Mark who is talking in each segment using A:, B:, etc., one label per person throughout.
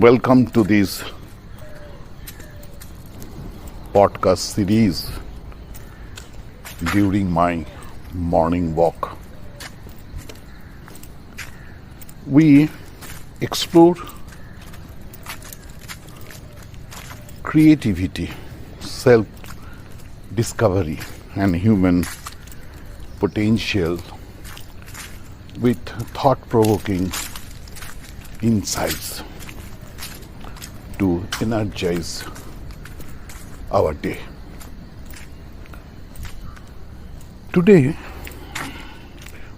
A: Welcome to this podcast series during my morning walk. We explore creativity, self-discovery, and human potential with thought-provoking insights to energize our day. Today,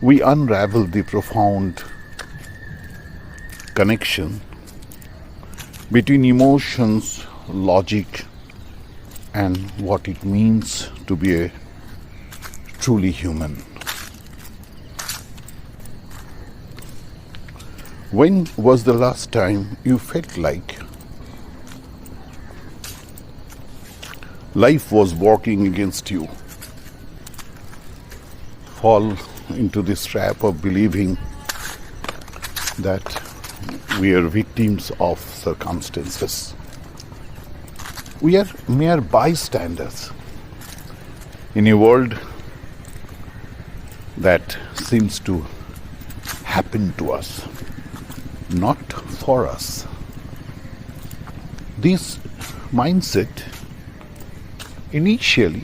A: we unravel the profound connection between emotions, logic, and what it means to be a truly human. When was the last time you felt like life was working against you? Fall into this trap of believing that we are victims of circumstances. We are mere bystanders in a world that seems to happen to us, not for us. This mindset initially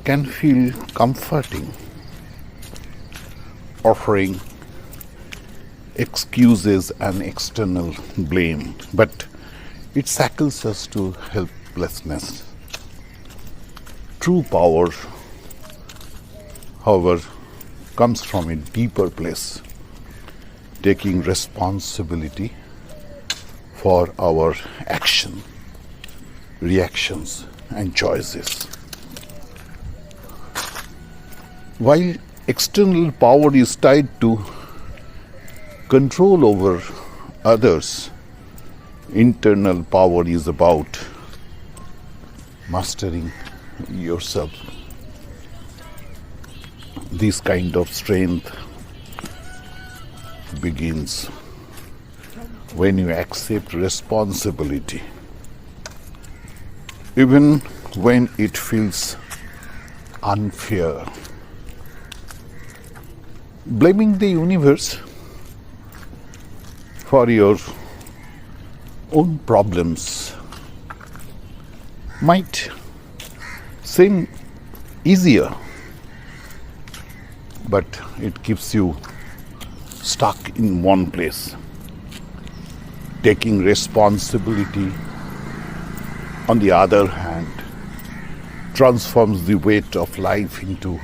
A: can feel comforting, offering excuses and external blame, but it shackles us to helplessness. True power, however, comes from a deeper place, taking responsibility for our action, reactions, and choices. While external power is tied to control over others, internal power is about mastering yourself. This kind of strength begins when you accept responsibility, even when it feels unfair. Blaming the universe for your own problems might seem easier, but it keeps you stuck in one place. Taking responsibility, on the other hand, transforms the weight of life into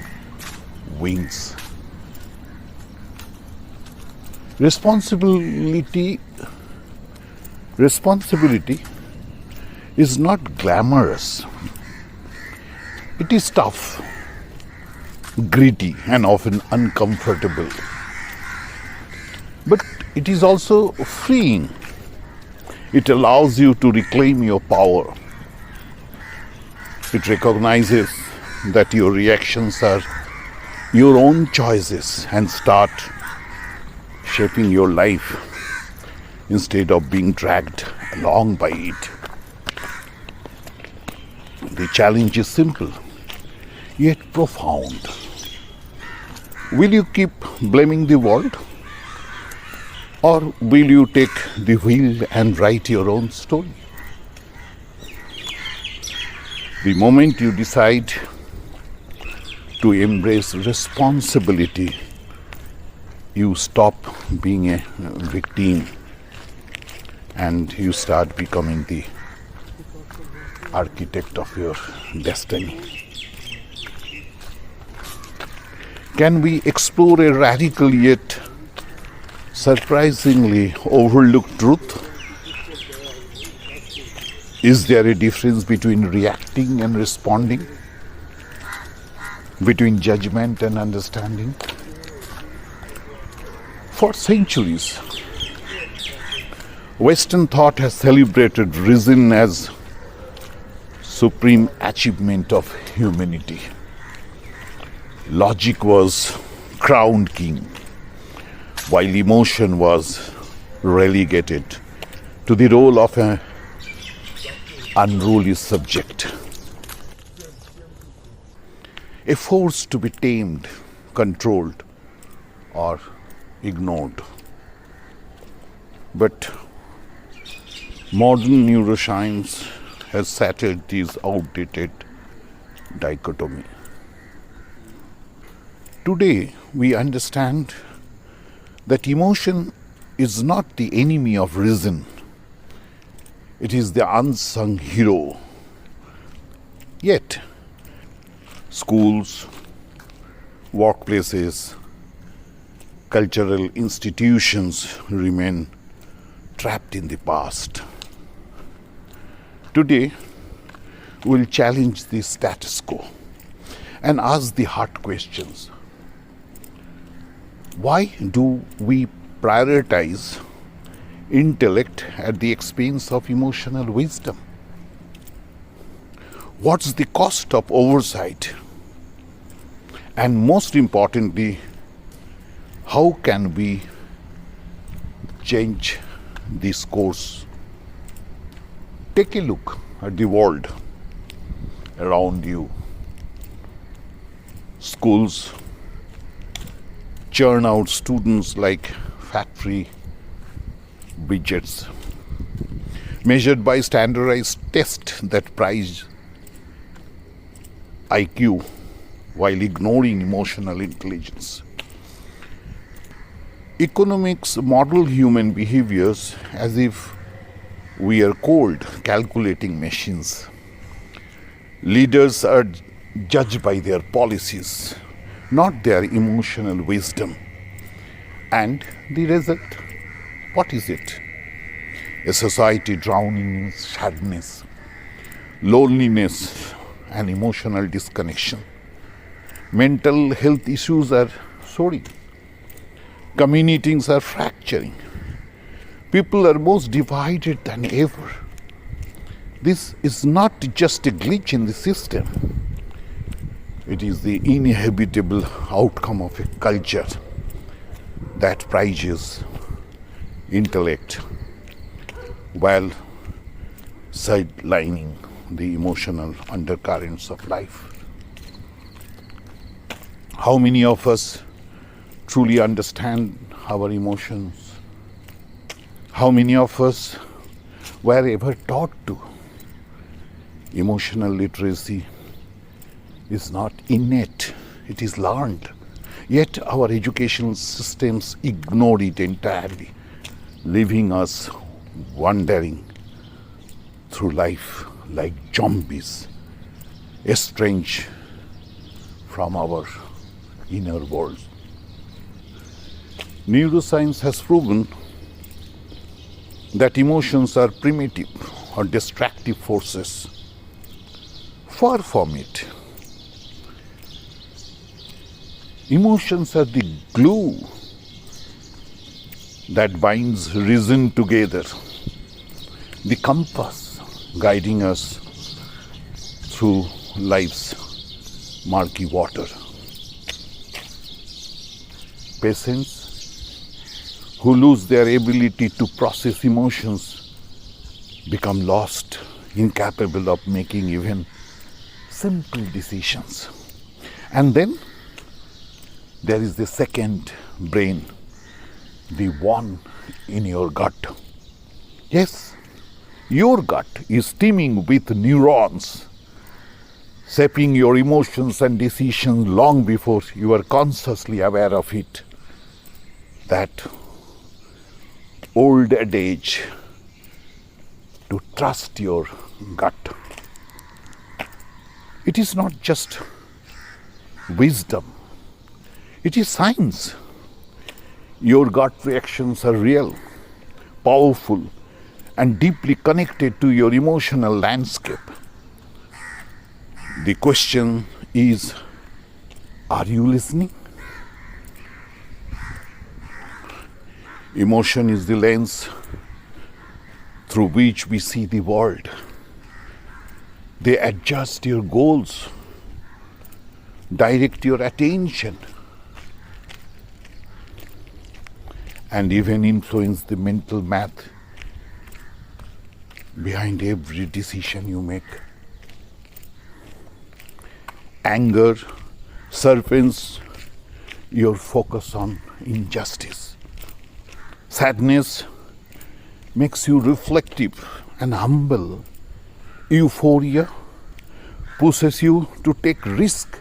A: wings. Responsibility is not glamorous. It is tough, gritty, and often uncomfortable. But it is also freeing. It allows you to reclaim your power. It recognizes that your reactions are your own choices and start shaping your life instead of being dragged along by it. The challenge is simple, yet profound. Will you keep blaming the world? Or will you take the wheel and write your own story? The moment you decide to embrace responsibility, you stop being a victim and you start becoming the architect of your destiny. Can we explore a radical yet surprisingly overlooked truth? Is there a difference between reacting and responding? Between judgment and understanding? For centuries, Western thought has celebrated reason as supreme achievement of humanity. Logic was crowned king, while emotion was relegated to the role of an unruly subject, a force to be tamed, controlled, or ignored. But modern neuroscience has shattered this outdated dichotomy. Today, we understand that emotion is not the enemy of reason. It is the unsung hero. Yet, schools, workplaces, cultural institutions remain trapped in the past. Today, we'll challenge the status quo and ask the hard questions. Why do we prioritize intellect at the expense of emotional wisdom? What's the cost of oversight? And most importantly, how can we change this course? Take a look at the world around you. Schools churn out students like factory widgets, measured by standardized tests that prize IQ while ignoring emotional intelligence. Economics model human behaviors as if we are cold, calculating machines. Leaders are judged by their policies, not their emotional wisdom. And the result, what is it? A society drowning in sadness, loneliness, and emotional disconnection. Mental health issues are soaring. Communities are fracturing. People are more divided than ever. This is not just a glitch in the system. It is the inevitable outcome of a culture that prizes intellect while sidelining the emotional undercurrents of life. How many of us truly understand our emotions? How many of us were ever taught to? Emotional literacy is not innate, it is learned. Yet our educational systems ignore it entirely, leaving us wandering through life like zombies, estranged from our inner world. Neuroscience has proven that emotions are primitive or destructive forces. Far from it. Emotions are the glue that binds reason together, the compass guiding us through life's murky water. Patients who lose their ability to process emotions become lost, incapable of making even simple decisions. And then there is the second brain, the one in your gut. Yes, your gut is teeming with neurons, shaping your emotions and decisions long before you are consciously aware of it. That old adage, to trust your gut. It is not just wisdom, it is science. Your gut reactions are real, powerful, and deeply connected to your emotional landscape. The question is, are you listening? Emotion is the lens through which we see the world. They adjust your goals, direct your attention, and even influence the mental math behind every decision you make. Anger sharpens your focus on injustice. Sadness makes you reflective and humble. Euphoria pushes you to take risk.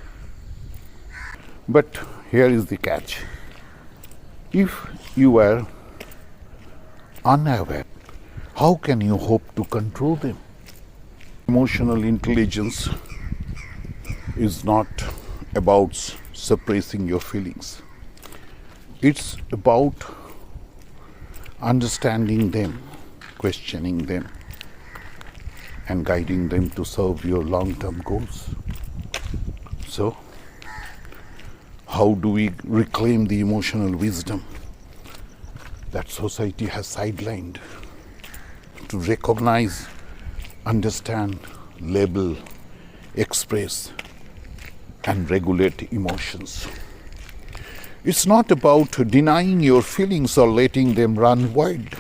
A: But here is the catch. If you are unaware, how can you hope to control them? Emotional intelligence is not about suppressing your feelings. It's about understanding them, questioning them, and guiding them to serve your long-term goals. So, how do we reclaim the emotional wisdom that society has sidelined? To recognize, understand, label, express, and regulate emotions. It's not about denying your feelings or letting them run wild.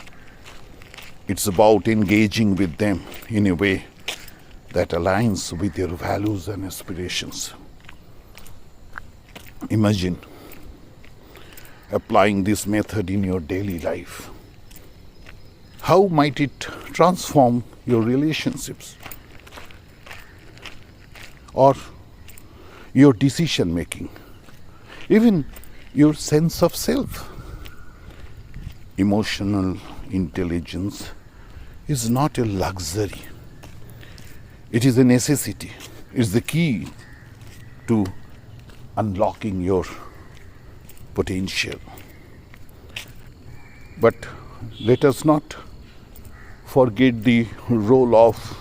A: It's about engaging with them in a way that aligns with your values and aspirations. Imagine applying this method in your daily life. How might it transform your relationships or your decision making, even your sense of self? Emotional intelligence is not a luxury. It is a necessity. It's the key to unlocking your potential. But let us not forget the role of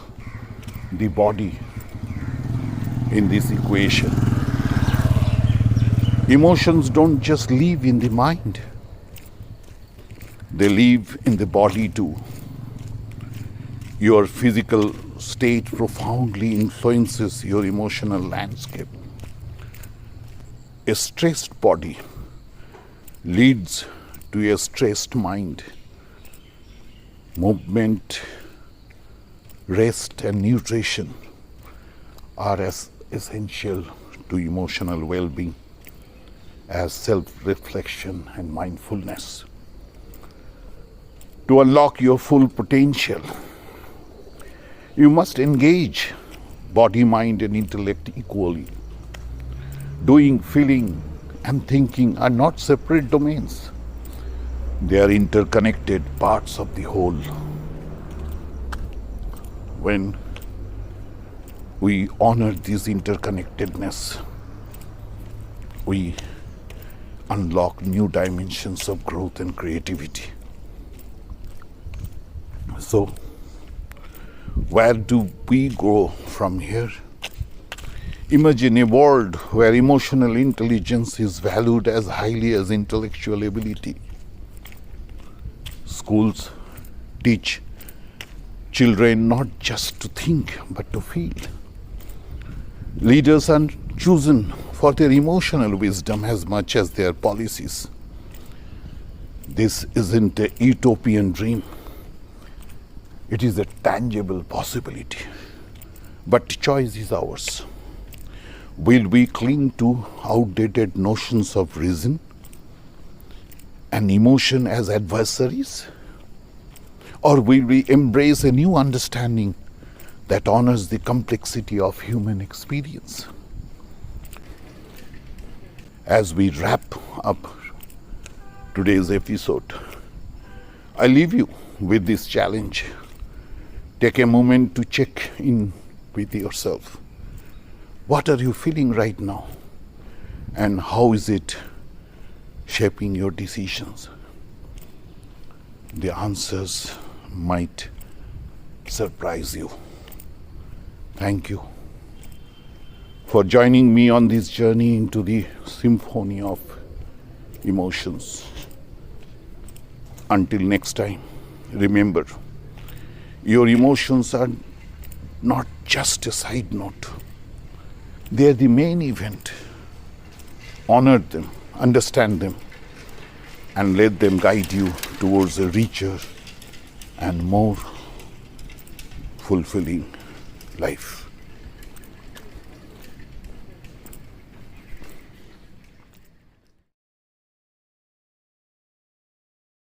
A: the body in this equation. Emotions don't just live in the mind, they live in the body too. Your physical state profoundly influences your emotional landscape. A stressed body leads to a stressed mind. Movement, rest, and nutrition are as essential to emotional well-being as self-reflection and mindfulness. To unlock your full potential, you must engage body, mind, and intellect equally. Doing, feeling, and thinking are not separate domains. They are interconnected parts of the whole. When we honor this interconnectedness, we unlock new dimensions of growth and creativity. So, where do we go from here? Imagine a world where emotional intelligence is valued as highly as intellectual ability. Schools teach children not just to think but to feel. Leaders are chosen for their emotional wisdom as much as their policies. This isn't a utopian dream. It is a tangible possibility. But choice is ours. Will we cling to outdated notions of reason and emotion as adversaries? Or will we embrace a new understanding that honors the complexity of human experience? As we wrap up today's episode, I leave you with this challenge. Take a moment to check in with yourself. What are you feeling right now? And how is it shaping your decisions? The answers might surprise you. Thank you for joining me on this journey into the symphony of emotions. Until next time, remember, your emotions are not just a side note. They are the main event. Honor them, understand them, and let them guide you towards a richer and more fulfilling life.